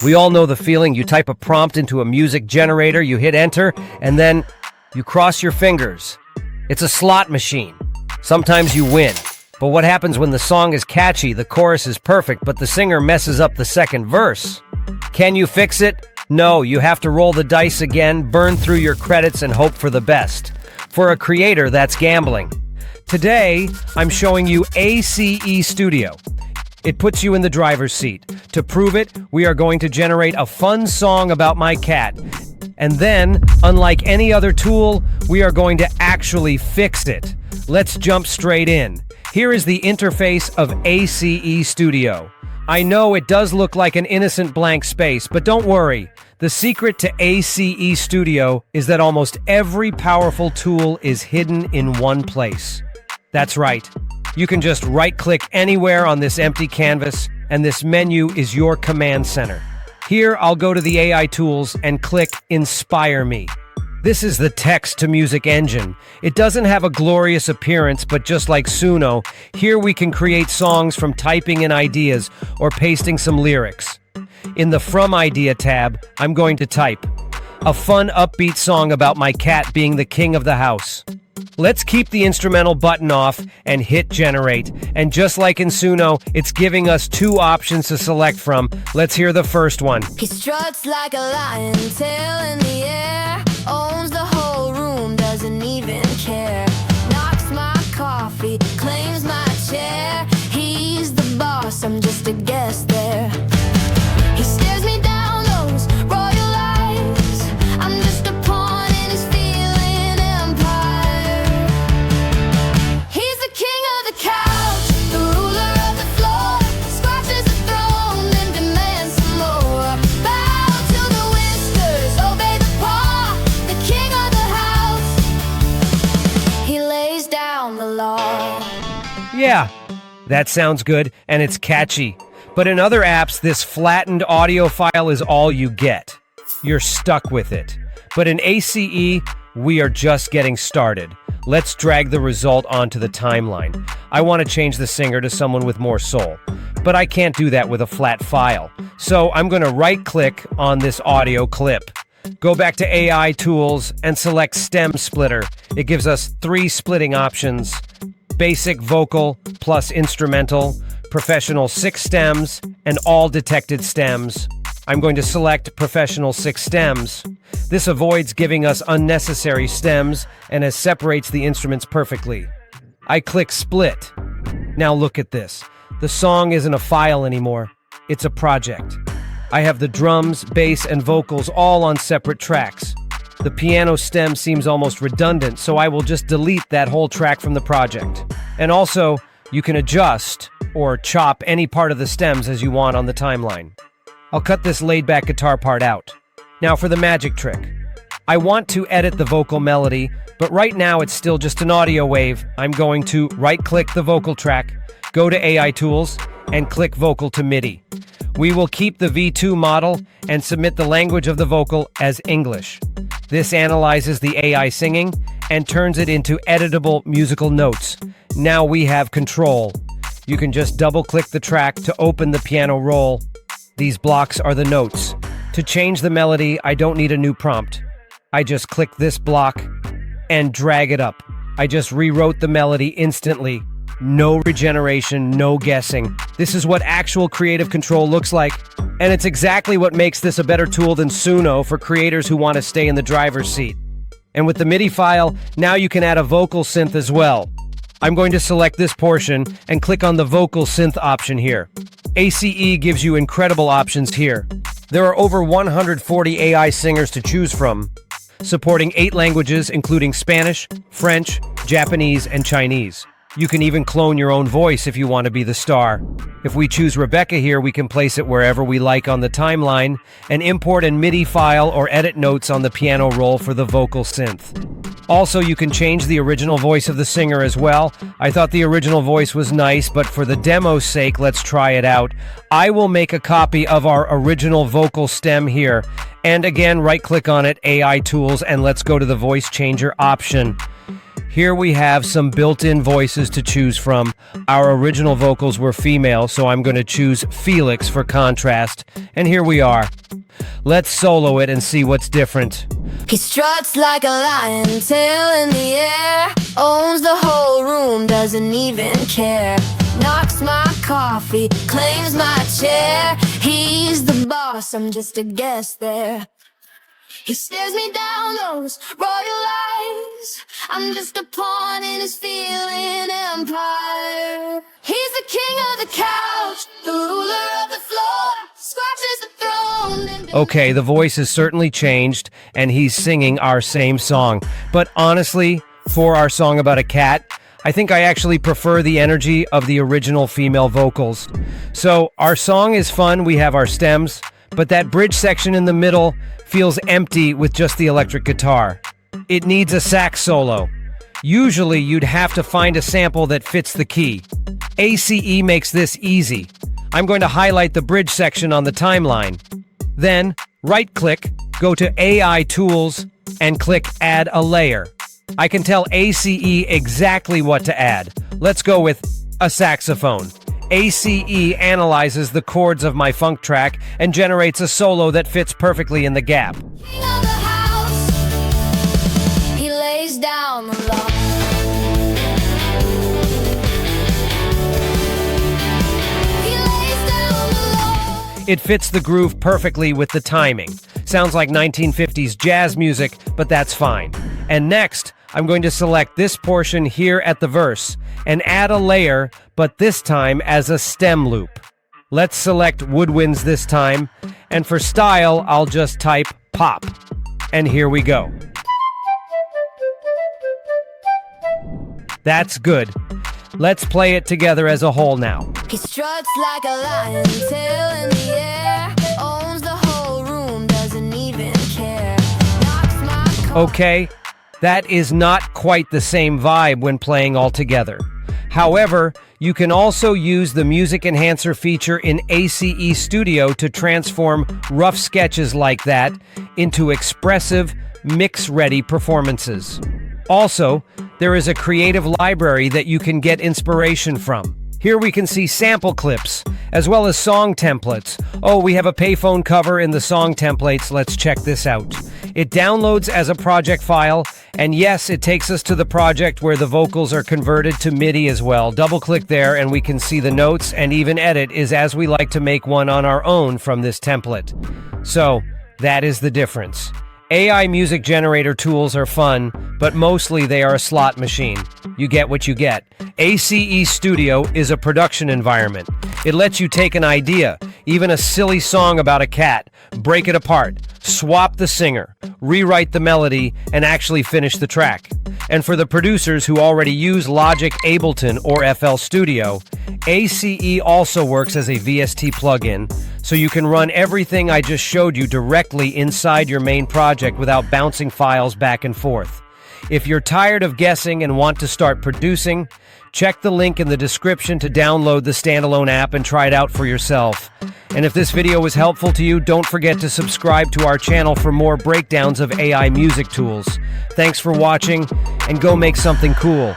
We all know the feeling. You type a prompt into a music generator, you hit enter, and then you cross your fingers. It's a slot machine. Sometimes you win. But what happens when the song is catchy, the chorus is perfect, but the singer messes up the second verse? Can you fix it? No, you have to roll the dice again, burn through your credits, and hope for the best. For a creator, that's gambling. Today, I'm showing you ACE Studio. It puts you in the driver's seat. To prove it, we are going to generate a fun song about my cat. And then, unlike any other tool, we are going to actually fix it. Let's jump straight in. Here is the interface of ACE Studio. I know it does look like an innocent blank space, but don't worry. The secret to ACE Studio is that almost every powerful tool is hidden in one place. That's right. You can just right-click anywhere on this empty canvas, and this menu is your command center. Here, I'll go to the AI tools and click Inspire Me. This is the text-to-music engine. It doesn't have a glorious appearance, but just like Suno, here we can create songs from typing in ideas or pasting some lyrics. In the From Idea tab, I'm going to type a fun, upbeat song about my cat being the king of the house. Let's keep the instrumental button off and hit generate. And just like in Suno, it's giving us two options to select from. Let's hear the first one. He struts like a lion, tail in the air, owns the whole room, doesn't even care. Knocks my coffee, claims my chair. He's the boss, I'm just a guest there. He stares me down those royal eyes. I'm just a pawn in his feeling empire. He's the king of the couch, the ruler of the floor. Scratches the throne and demands some more. Bow to the whiskers, obey the paw. The king of the house, he lays down the law. Yeah, that sounds good, and it's catchy. But in other apps, this flattened audio file is all you get. You're stuck with it. But in ACE, we are just getting started. Let's drag the result onto the timeline. I want to change the singer to someone with more soul, but I can't do that with a flat file. So I'm going to right-click on this audio clip. Go back to AI Tools and select Stem Splitter. It gives us 3 splitting options: basic, vocal, plus instrumental, professional 6 stems, and all detected stems. I'm going to select professional 6 stems. This avoids giving us unnecessary stems and separates the instruments perfectly. I click split. Now look at this. The song isn't a file anymore. It's a project. I have the drums, bass, and vocals all on separate tracks. The piano stem seems almost redundant, so I will just delete that whole track from the project. And also, you can adjust or chop any part of the stems as you want on the timeline. I'll cut this laid-back guitar part out. Now for the magic trick. I want to edit the vocal melody, but right now it's still just an audio wave. I'm going to right-click the vocal track, go to AI Tools, and click Vocal to MIDI. We will keep the V2 model and submit the language of the vocal as English. This analyzes the AI singing and turns it into editable musical notes. Now we have control. You can just double-click the track to open the piano roll. These blocks are the notes. To change the melody, I don't need a new prompt. I just click this block and drag it up. I just rewrote the melody instantly. No regeneration, no guessing. This is what actual creative control looks like, and it's exactly what makes this a better tool than Suno for creators who want to stay in the driver's seat. And with the MIDI file, now you can add a vocal synth as well. I'm going to select this portion and click on the vocal synth option here. ACE gives you incredible options here. There are over 140 AI singers to choose from, supporting 8 languages including Spanish, French, Japanese, and Chinese. You can even clone your own voice if you want to be the star. If we choose Rebecca here, we can place it wherever we like on the timeline and import a MIDI file or edit notes on the piano roll for the vocal synth. Also, you can change the original voice of the singer as well. I thought the original voice was nice, but for the demo's sake, let's try it out. I will make a copy of our original vocal stem here. And again, right-click on it, AI Tools, and let's go to the voice changer option. Here we have some built-in voices to choose from. Our original vocals were female, so I'm going to choose Felix for contrast. And here we are. Let's solo it and see what's different. He struts like a lion, tail in the air, owns the whole room, doesn't even care. Knocks my coffee, claims my chair. He's the boss, I'm just a guest there. He stares me down those royal eyes. I'm just a pawn in his feeling empire. He's the king of the couch, the ruler of the floor, scratches the throne and Okay, the voice has certainly changed, and he's singing our same song. But honestly, for our song about a cat, I think I actually prefer the energy of the original female vocals. So our song is fun, we have our stems, but that bridge section in the middle feels empty with just the electric guitar. It needs a sax solo. Usually you'd have to find a sample that fits the key. ACE makes this easy. I'm going to highlight the bridge section on the timeline. Then, right-click, go to AI Tools, and click Add a Layer. I can tell ACE exactly what to add. Let's go with a saxophone. ACE analyzes the chords of my funk track and generates a solo that fits perfectly in the gap. king of the house. He lays down the law. He lays down the law. It fits the groove perfectly with the timing. Sounds like 1950s jazz music, but that's fine. And next, I'm going to select this portion here at the verse and add a layer, but this time as a stem loop. Let's select woodwinds this time, and for style, I'll just type pop. And here we go. That's good. Let's play it together as a whole now. He struts like a lion, tail in the air, owns the whole room, doesn't even care. Knocks my Okay, that is not quite the same vibe when playing all together. However, you can also use the Music Enhancer feature in ACE Studio to transform rough sketches like that into expressive, mix-ready performances. Also, there is a creative library that you can get inspiration from. Here we can see sample clips, as well as song templates. Oh, we have a payphone cover in the song templates. Let's check this out. It downloads as a project file, and yes, it takes us to the project where the vocals are converted to MIDI as well. Double-click there, and we can see the notes and even edit is as we like to make one on our own from this template. So, that is the difference. AI music generator tools are fun, but mostly they are a slot machine. You get what you get. ACE Studio is a production environment. It lets you take an idea, even a silly song about a cat, break it apart, swap the singer, rewrite the melody, and actually finish the track. And for the producers who already use Logic, Ableton, or FL Studio, ACE also works as a VST plugin, so you can run everything I just showed you directly inside your main project without bouncing files back and forth. If you're tired of guessing and want to start producing, check the link in the description to download the standalone app and try it out for yourself. And if this video was helpful to you, don't forget to subscribe to our channel for more breakdowns of AI music tools. Thanks for watching, and go make something cool.